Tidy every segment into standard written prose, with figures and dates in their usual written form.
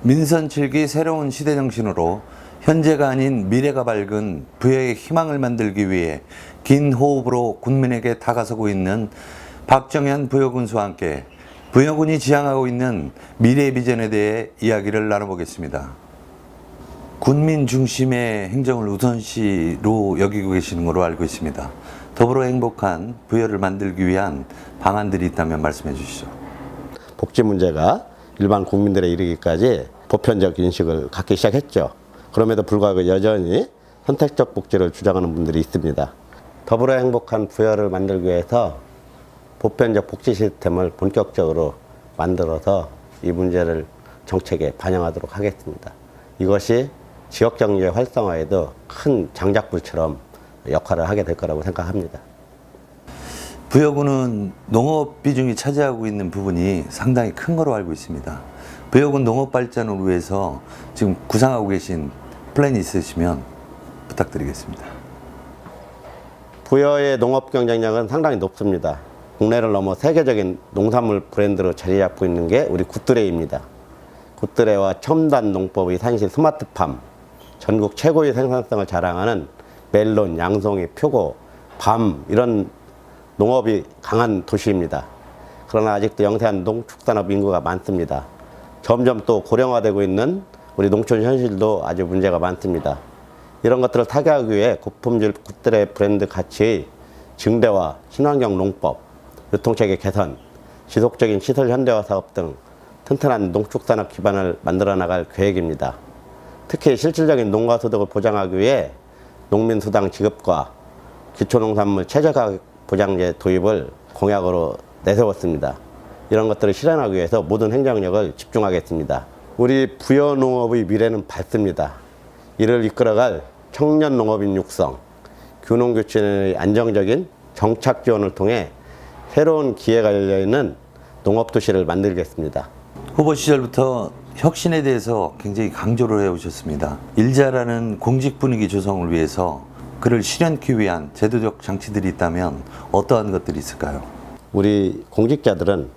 민선 7기 새로운 시대 정신으로 현재가 아닌 미래가 밝은 부여의 희망을 만들기 위해 긴 호흡으로 국민에게 다가서고 있는 박정현 부여군수와 함께 부여군이 지향하고 있는 미래 비전에 대해 이야기를 나눠보겠습니다. 군민 중심의 행정을 우선시로 여기고 계시는 것으로 알고 있습니다. 더불어 행복한 부여를 만들기 위한 방안들이 있다면 말씀해 주시죠. 복지 문제가 일반 국민들에 이르기까지 보편적 인식을 갖기 시작했죠. 그럼에도 불구하고 여전히 선택적 복지를 주장하는 분들이 있습니다. 더불어 행복한 부여를 만들기 위해서 보편적 복지 시스템을 본격적으로 만들어서 이 문제를 정책에 반영하도록 하겠습니다. 이것이 지역경제 활성화에도 큰 장작불처럼 역할을 하게 될 거라고 생각합니다. 부여군은 농업 비중이 차지하고 있는 부분이 상당히 큰 거로 알고 있습니다. 부여군 농업 발전을 위해서 지금 구상하고 계신 플랜이 있으시면 부탁드리겠습니다. 부여의 농업 경쟁력은 상당히 높습니다. 국내를 넘어 세계적인 농산물 브랜드로 자리 잡고 있는 게 우리 굿드레이입니다. 굿드레이와 첨단 농법의 산실 스마트팜, 전국 최고의 생산성을 자랑하는 멜론, 양송이, 표고, 밤 이런 농업이 강한 도시입니다. 그러나 아직도 영세한 농축산업 인구가 많습니다. 점점 또 고령화되고 있는 우리 농촌 현실도 아주 문제가 많습니다. 이런 것들을 타개하기 위해 고품질 굿드레이 브랜드 가치의 증대와 친환경 농법, 유통체계 개선, 지속적인 시설 현대화 사업 등 튼튼한 농축산업 기반을 만들어 나갈 계획입니다. 특히 실질적인 농가소득을 보장하기 위해 농민수당 지급과 기초농산물 최저가격 보장제 도입을 공약으로 내세웠습니다. 이런 것들을 실현하기 위해서 모든 행정력을 집중하겠습니다. 우리 부여농업의 미래는 밝습니다. 이를 이끌어갈 청년 농업인 육성, 교농교촌의 안정적인 정착 지원을 통해 새로운 기회가 열려있는 농업도시를 만들겠습니다. 후보 시절부터 혁신에 대해서 굉장히 강조를 해오셨습니다. 일자라는 공직 분위기 조성을 위해서 그를 실현하기 위한 제도적 장치들이 있다면 어떠한 것들이 있을까요? 우리 공직자들은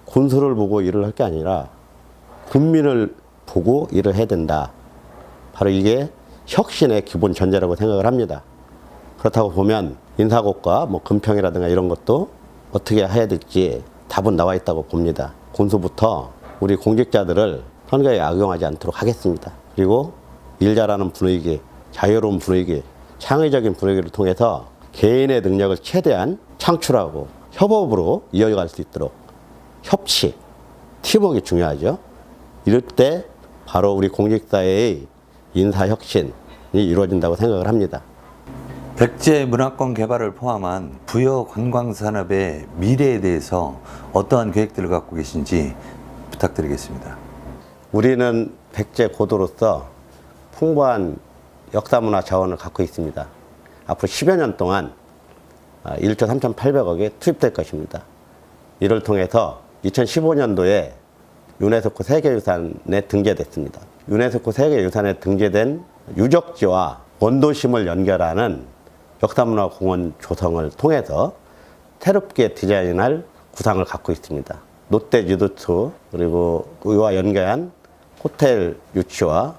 군수를 보고 일을 할 게 아니라 국민을 보고 일을 해야 된다. 바로 이게 혁신의 기본 전제라고 생각을 합니다. 그렇다고 보면 인사고과 금평이라든가 이런 것도 어떻게 해야 될지 답은 나와 있다고 봅니다. 군수부터 우리 공직자들을 선거에 악용하지 않도록 하겠습니다. 그리고 일 잘하는 분위기, 자유로운 분위기, 창의적인 분위기를 통해서 개인의 능력을 최대한 창출하고 협업으로 이어갈 수 있도록 협치, 팀워크가 중요하죠. 이럴 때 바로 우리 공직사회의 인사혁신이 이루어진다고 생각을 합니다. 백제 문화권 개발을 포함한 부여 관광산업의 미래에 대해서 어떠한 계획들을 갖고 계신지 부탁드리겠습니다. 우리는 백제 고도로서 풍부한 역사문화 자원을 갖고 있습니다. 앞으로 10여 년 동안 1조 3,800억이 투입될 것입니다. 이를 통해서 2015년도에 유네스코 세계유산에 등재됐습니다. 유네스코 세계유산에 등재된 유적지와 원도심을 연결하는 역사문화공원 조성을 통해서 새롭게 디자인할 구상을 갖고 있습니다. 롯데 리조트 그리고 이와 연계한 호텔 유치와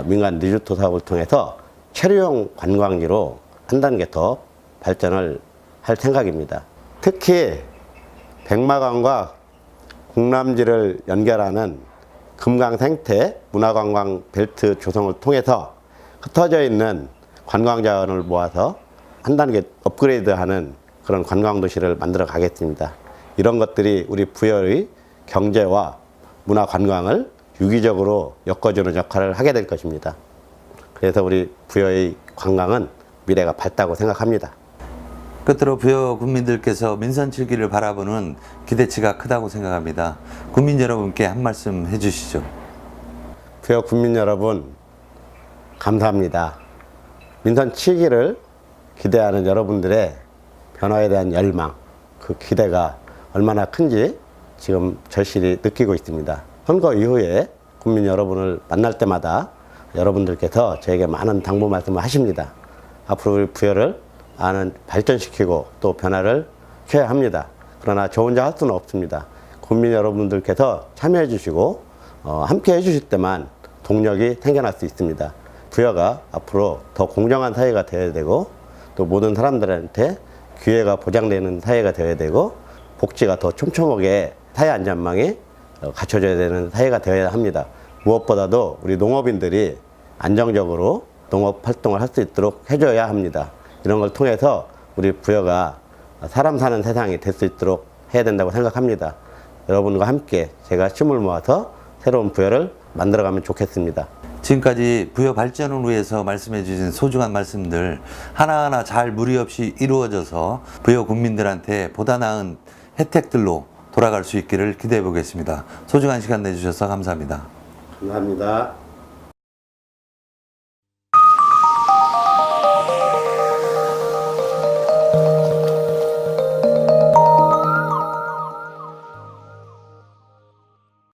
민간 리조트 사업을 통해서 체류형 관광지로 한 단계 더 발전을 할 생각입니다. 특히 백마강과 국남지를 연결하는 금강생태 문화관광 벨트 조성을 통해서 흩어져 있는 관광 자원을 모아서 한 단계 업그레이드하는 그런 관광도시를 만들어 가겠습니다. 이런 것들이 우리 부여의 경제와 문화 관광을 유기적으로 엮어주는 역할을 하게 될 것입니다. 그래서 우리 부여의 관광은 미래가 밝다고 생각합니다. 끝으로 부여 국민들께서 민선 7기를 바라보는 기대치가 크다고 생각합니다. 국민 여러분께 한 말씀 해주시죠. 부여 국민 여러분 감사합니다. 민선 7기를 기대하는 여러분들의 변화에 대한 열망, 그 기대가 얼마나 큰지 지금 절실히 느끼고 있습니다. 선거 이후에 국민 여러분을 만날 때마다 여러분들께서 저에게 많은 당부 말씀을 하십니다. 앞으로 우리 부여를 발전시키고 또 변화를 켜야 합니다. 그러나 저 혼자 할 수는 없습니다. 국민 여러분들께서 참여해 주시고 함께 해주실 때만 동력이 생겨날 수 있습니다. 부여가 앞으로 더 공정한 사회가 되어야 되고 또 모든 사람들한테 기회가 보장되는 사회가 되어야 되고 복지가 더 촘촘하게 사회 안전망이 갖춰져야 되는 사회가 되어야 합니다. 무엇보다도 우리 농업인들이 안정적으로 농업 활동을 할 수 있도록 해줘야 합니다. 이런 걸 통해서 우리 부여가 사람 사는 세상이 될 수 있도록 해야 된다고 생각합니다. 여러분과 함께 제가 힘을 모아서 새로운 부여를 만들어가면 좋겠습니다. 지금까지 부여 발전을 위해서 말씀해 주신 소중한 말씀들 하나하나 잘 무리 없이 이루어져서 부여 국민들한테 보다 나은 혜택들로 돌아갈 수 있기를 기대해 보겠습니다. 소중한 시간 내주셔서 감사합니다. 감사합니다.